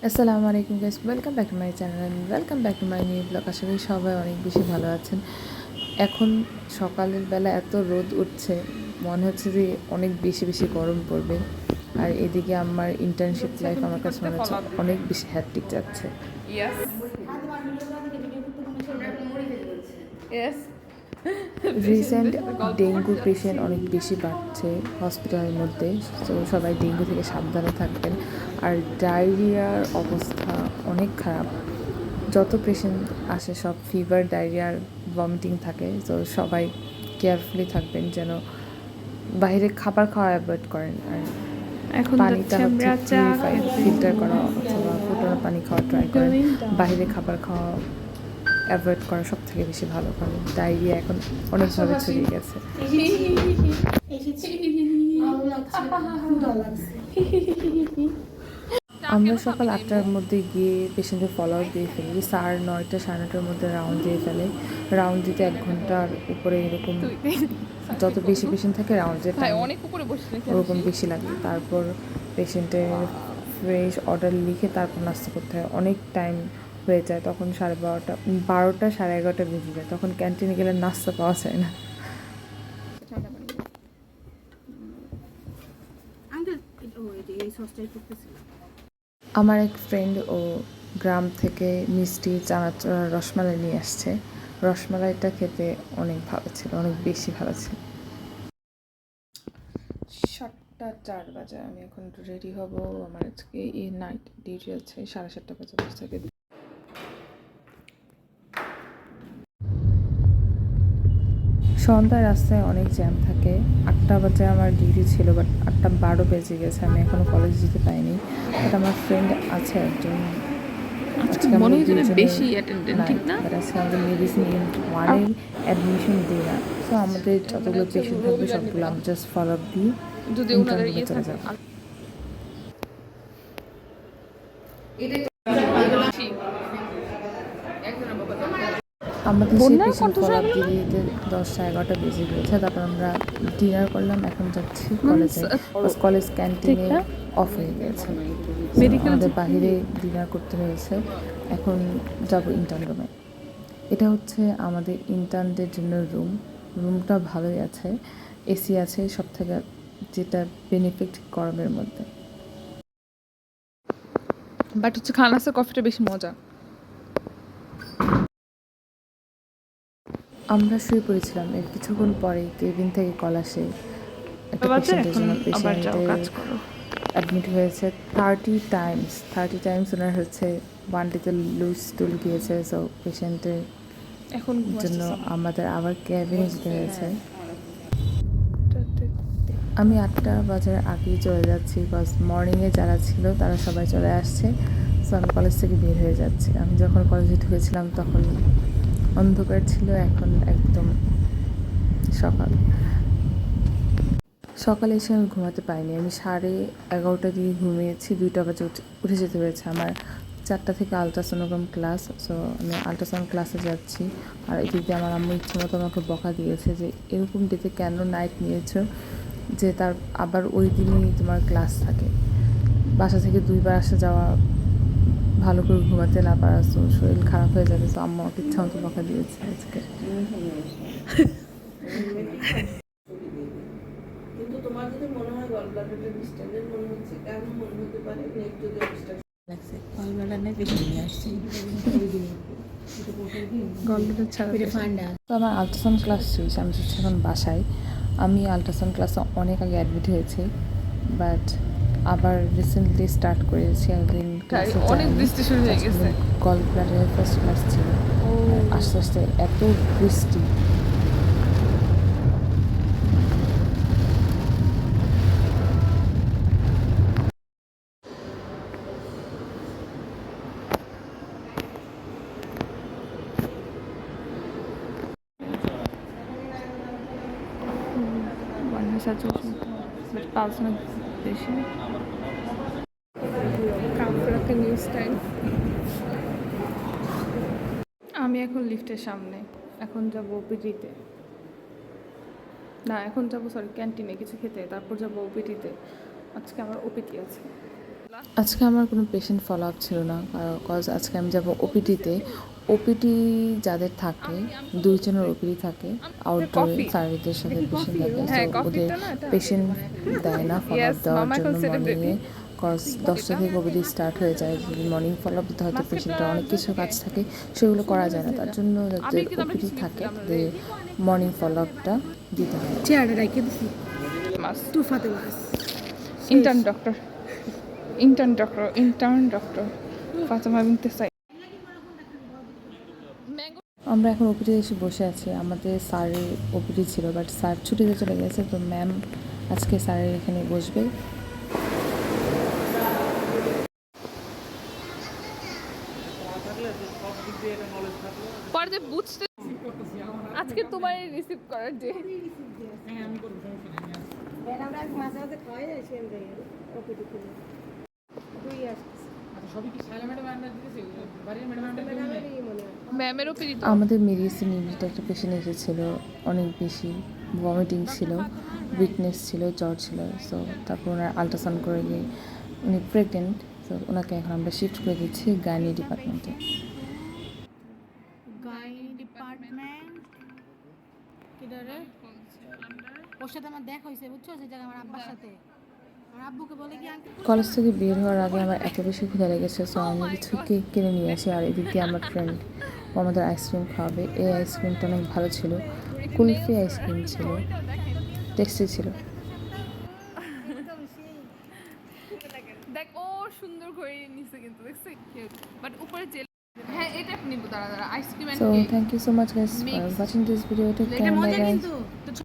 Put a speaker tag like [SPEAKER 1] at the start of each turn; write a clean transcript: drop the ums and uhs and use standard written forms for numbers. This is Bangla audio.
[SPEAKER 1] আসসালামু আলাইকুম guys, welcome back to my channel and welcome back to my new blog. আশা করি সবাই অনেক বেশি ভালো আছেন। এখন সকালের বেলা এত রোদ উঠছে, মনে হচ্ছে যে অনেক বেশি বেশি গরম পড়বে। আর এদিকে আমার ইন্টার্নশিপ লাইফ আমার কাছে মনে হচ্ছে অনেক বেশি হ্যাট্রিক যাচ্ছে।
[SPEAKER 2] ইয়েস ইয়েস
[SPEAKER 1] রিসেন্ট
[SPEAKER 2] পেশেন্টদের সাথে গল্প
[SPEAKER 1] ডেঙ্গু
[SPEAKER 2] করতে
[SPEAKER 1] পেশেন্ট
[SPEAKER 2] যাচ্ছি।
[SPEAKER 1] অনেক বেশি বাড়ছে হসপিটালের মধ্যে, তো সবাই ডেঙ্গু থেকে সাবধানে থাকবেন। আর ডায়রিয়ার অবস্থা অনেক খারাপ। যত পেশেন্ট আসে সব ফিভার, ডায়রিয়ার, ভমিটিং থাকে, তো সবাই কেয়ারফুলি থাকবেন যেন বাইরে খাবার খাওয়া অ্যাভয়েড করেন। আর
[SPEAKER 2] এখন
[SPEAKER 1] পানিটা
[SPEAKER 2] যাচ্ছি
[SPEAKER 1] হচ্ছে
[SPEAKER 2] আমরা চা
[SPEAKER 1] পিউরিফাইড,
[SPEAKER 2] খেতে।
[SPEAKER 1] ফিল্টার করা অথবা ফুটানো পানি খাওয়া ট্রাই করেন। বাইরে খাবার খাওয়া অ্যাভয়েড করা সব থেকে বেশি ভালো, কারণ ডায়রিয়া এখন অনেকভাবে ছড়িয়ে গেছে। আমরা সকাল 8টার মধ্যে গিয়ে পেশেন্টের ফলো আপ দিয়ে ফেলি, 9:30 সাড়ে 9টার মধ্যে রাউন্ড দিয়ে ফেলে। রাউন্ড দিতে 1 ঘন্টার উপরে এরকম, যত বেশি পেশেন্ট থাকে রাউন্ডের টাইম
[SPEAKER 2] অনেক উপরে বসে
[SPEAKER 1] ওরকম বেশি লাগে। তারপর পেশেন্টের ফ্রেশ অর্ডার লিখে তারপর নাস্তা করতে হয়, অনেক টাইম হয়ে যায়। তখন 12:30, 12টা, 11:30 বেজে যায়। তখন ক্যান্টিনে গেলে নাস্তা পাওয়া যায় না। আমার এক ফ্রেন্ড ও গ্রাম থেকে মিষ্টি, চানাচুর, রসমালাই নিয়ে আসছে। রসমালাইটা খেতে অনেক ভালো ছিল, অনেক বেশি ভালো ছিল। 7:04 বাজে, আমি এখন রেডি হব। আমার আজকে এই নাইট ডিউটি আছে, 7:30 বাজে বসে থেকে। সন্ধ্যায় রাস্তায় অনেক জ্যাম থাকে। 8টা বাজে আমার ডিউটি ছিল, বাট 8:12 বেজে গেছে, আমি এখনও কলেজ যেতে পাইনি। বাট আমার ফ্রেন্ড আছে একজন, আজকে
[SPEAKER 2] মনে
[SPEAKER 1] আমাদের
[SPEAKER 2] হয় যেন
[SPEAKER 1] দুজনের
[SPEAKER 2] বেশি অ্যাটেন্ডেন্ট, ঠিক
[SPEAKER 1] নাইট,
[SPEAKER 2] না?
[SPEAKER 1] বাট আজকে আমাদের মেডিসিন ইউনিট ওয়ানের অ্যাডমিশন দিই না। সো আমাদের যতগুলো পেশেন্ট থাকবে সবগুলো আমি জাস্ট ফলো আপ দিয়ে
[SPEAKER 2] যদি
[SPEAKER 1] ইন্টার্ন
[SPEAKER 2] ওনাদের
[SPEAKER 1] রুমে চলে
[SPEAKER 2] থাকে
[SPEAKER 1] যাবো। আমাদের সেই
[SPEAKER 2] বন্যার
[SPEAKER 1] পেশেন্ট ফলো
[SPEAKER 2] কণ্ঠস্বর
[SPEAKER 1] আপ দিয়ে দিতে 10-11:30 বেজে গিয়েছে। তারপর আমরা ডিনার করলাম, এখন যাচ্ছি কলেজে। কলেজ
[SPEAKER 2] ঠিক
[SPEAKER 1] ক্যান্টিনে
[SPEAKER 2] না?
[SPEAKER 1] অফ হয়ে গিয়েছে,
[SPEAKER 2] মেডিকেল
[SPEAKER 1] আমাদের বাহিরে ডিনার করতে হয়েছে। এখন যাব ইন্টার্ন রুমে। এটা হচ্ছে আমাদের ইন্টার্নদের জন্য রুমটা ভালোই আছে, এসি আছে, সব থেকে যেটা বেনিফিট গরমের মধ্যে।
[SPEAKER 2] বাট হচ্ছে খানাসের কফিটা বেশি মজা।
[SPEAKER 1] আমরা শুয়ে পড়েছিলাম, এর কিছুক্ষণ পরেই কেবিন থেকে কল আসে একটা পেশেন্টের
[SPEAKER 2] এখন
[SPEAKER 1] জন্য।
[SPEAKER 2] আবার যাও
[SPEAKER 1] পেশেন্টের
[SPEAKER 2] কাজ করো।
[SPEAKER 1] অ্যাডমিট হয়েছে 30 টাইমস ওনার হচ্ছে 1 ডেতে লুজ স্টুল গিয়েছে। সো পেশেন্টের
[SPEAKER 2] এখন
[SPEAKER 1] জন্য
[SPEAKER 2] ঘুমাচ্তেছে না।
[SPEAKER 1] আমাদের আবার ক্যাবিনে যেতে হয়েছে। আমি 8টা বাজার আগেই চলে যাচ্ছি, বিকজ মর্নিংয়ে যারা ছিল তারা সবাই চলে আসছে। সো আমি কলেজ থেকে বের হয়ে যাচ্ছি। আমি যখন কলেজে ঢুকেছিলাম তখন অন্ধকার ছিল, এখন একদম সকাল। সকালে এসে আমি ঘুমাতে পারিনি, আমি 11:30 দিয়ে ঘুমিয়েছি। 2টা বাজে উঠে যেতে হয়েছে আমার। 4টা থেকে আলট্রাসোনোগ্রাম ক্লাস, সো আমি আলট্রাসাউন্ড ক্লাসে যাচ্ছি। আর এদিক দিয়ে আমার আম্মু ইচ্ছে মতো আমাকে বকা দিয়েছে যে এরকম ডেতে কেন নাইট নিয়েছো, যে তার আবার ওই দিনই তোমার ক্লাস থাকে। বাসা থেকে 2বার আসা যাওয়া, ভালো করে ঘুমাতে না পারা, তো শরীর খারাপ হয়ে যাবে। তো আম্মু আমাকে ইচ্ছা মতো বকা দিয়েছে আজকে।
[SPEAKER 3] কিন্তু তোমার যদি মনে হয় গল ব্লাডারটা ডিস্টেন্ডেড মনে হচ্ছে, কেমন মনে হতে পারে নেক যদি অবস্ট্রাকশন লাগছে গল ব্লাডার নেই বেশি নিয়ে আসছে
[SPEAKER 2] গল্পটা ছাড়া
[SPEAKER 1] তো আমার আলট্রাসাউন্ড ক্লাস শেষ, আমি যাচ্ছি এখন বাসায়। আমি আলট্রাসাউন্ড ক্লাসে অনেক আগে অ্যাডমিট হয়েছি, বাট আবার রিসেন্টলি স্টার্ট করেছি। একদিন ক্লাসে
[SPEAKER 2] অনেক
[SPEAKER 1] যাইনি,
[SPEAKER 2] বৃষ্টি শুরু হয়ে গেছে।
[SPEAKER 1] গল ব্লাডারের ফার্স্ট ক্লাস ছিল। আর আস্তে আস্তে এত বৃষ্টি,
[SPEAKER 2] One saturation, but pulse not বেশি। কাউকে নিউজ টাইম। আমি এখন লিফটের সামনে, এখন যাব ওপিডিতে। না, এখন যাব সরি ক্যান্টিনে কিছু খেতে, তারপর যাব ওপিডিতে। আজকে আমার ওপিডি আছে।
[SPEAKER 1] আজকে আমার কোনো পেশেন্ট ফলো আপ ছিল না, কজ আজকে আমি যাব ওপিটিতে। ওপিটি যাদের থাকে, 2 জনের ওপিডি থাকে, আউটডোরে সার্ভিসের সাথে পেশেন্ট থাকে,
[SPEAKER 2] হ্যাঁ,
[SPEAKER 1] তো ওদের
[SPEAKER 2] কফিটা না এটা?
[SPEAKER 1] পেশেন্ট দেয় না ফলো আপ
[SPEAKER 2] Yes,
[SPEAKER 1] দেওয়ার
[SPEAKER 2] Mama
[SPEAKER 1] জন্য
[SPEAKER 2] considered
[SPEAKER 1] মর্নিংয়ে,
[SPEAKER 2] it.
[SPEAKER 1] কজ 10টা থেকে ওপিডি স্টার্ট হয়ে যায়। যদি মর্নিং ফলো আপ দিতে হয়তো পেশেন্টের অনেক কিছু কাজ থাকে, সেগুলো করা যায় না, তার জন্য যাদের ওপিডি থাকে তাদের মর্নিং ফলো আপটা দিতে হয়।
[SPEAKER 4] চেয়ারে রেখে দিছি
[SPEAKER 2] মাস
[SPEAKER 4] টু ফাতেমাস
[SPEAKER 2] ইন্টার্ন ডক্টর ফাতেমা বিনতে সাইদ।
[SPEAKER 1] আমরা এখন ওপিডি এসে বসে আছি। আমাদের স্যারের ওপিডি ছিল, বাট স্যার ছুটিতে চলে গেছে, তো ম্যাম আজকে স্যারের এখানে বসবে।
[SPEAKER 2] পরে বুঝতে আজকে তোমার রিসিভ করার ডে।
[SPEAKER 4] আমরা মাঝে মাঝে খাওয়াই যাই সেম জায়গায় ওপিডি করে দুই আসছে ম্যাডামেরই মনে হয়
[SPEAKER 2] ম্যামেরও পিরিত
[SPEAKER 1] আমাদের মেডিসিন ইউনিটে একটা পেশেন্ট এসেছিল, অনেক বেশি ভমিটিং ছিল, উইকনেস ছিল, জ্বর ছিল। সো তারপর ওনার আলট্রাসাউন্ড করে গিয়ে উনি প্রেগনেন্ট, তো ওনাকে এখন আমরা শিফট করে দিচ্ছি গাইনি ডিপার্টমেন্টে।
[SPEAKER 4] গাইনি ডিপার্টমেন্ট কিদারে ওর সাথে আমার দেখা হয়েছে বুঝছো, যে জায়গায় আমার আব্বার সাথে আমার আব্বুকে বলে কি আঙ্কেল
[SPEAKER 1] কলেজ থেকে বের হওয়ার আগে আমার এত বেশি ক্ষুধা লেগেছে, সো আমি কিছু কেক কিনে নিয়ে আসি। আর এদিক দিয়ে আমার ফ্রেন্ড ও আমাদের আইসক্রিম খাওয়াবে। এই আইসক্রিমটা অনেক ভালো ছিল, কুলফি আইসক্রিম ছিল, টেস্টি ছিল।
[SPEAKER 2] দেখ ও সুন্দর করে নিছে কিন্তু দেখছিস বাট উপরে জেল। হ্যাঁ এটা নিব দাঁড়া ice cream and
[SPEAKER 1] So
[SPEAKER 2] cake
[SPEAKER 1] thank you so much guys for watching this video. Take care, bye guys.
[SPEAKER 4] কিন্তু